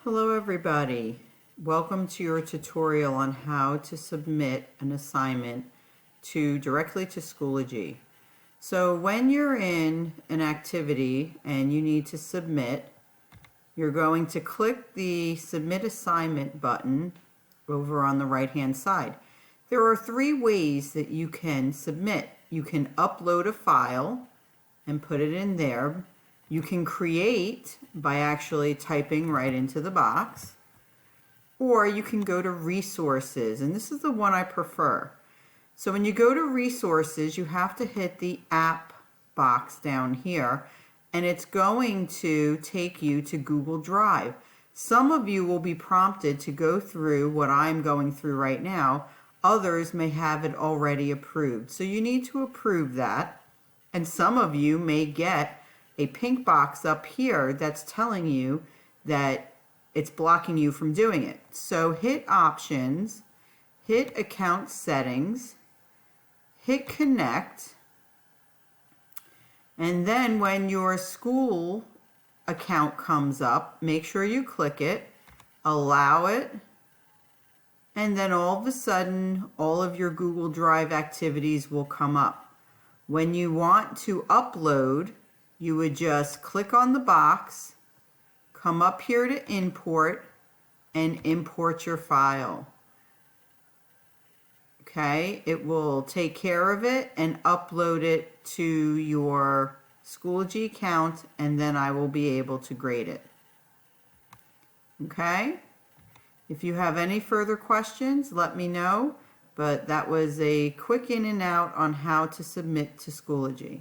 Hello everybody. Welcome to your tutorial on how to submit an assignment directly to Schoology. So when you're in an activity and you need to submit, you're going to click the Submit Assignment button over on the right hand side. There are three ways that you can submit. You can upload a file and put it in there. You can create by actually typing right into the box, or you can go to resources, and this is the one I prefer. So when you go to resources, you have to hit the app box down here, and it's going to take you to Google Drive. Some of you will be prompted to go through what I'm going through right now. Others may have it already approved. So you need to approve that, and some of you may get a pink box up here that's telling you that it's blocking you from doing it. So hit Options, hit Account Settings, hit Connect, and then when your school account comes up, make sure you click it, allow it, and then all of a sudden all of your Google Drive activities will come up. When you want to upload, you would just click on the box, come up here to import, and import your file. Okay, it will take care of it and upload it to your Schoology account, and then I will be able to grade it. Okay, if you have any further questions, let me know, but that was a quick in and out on how to submit to Schoology.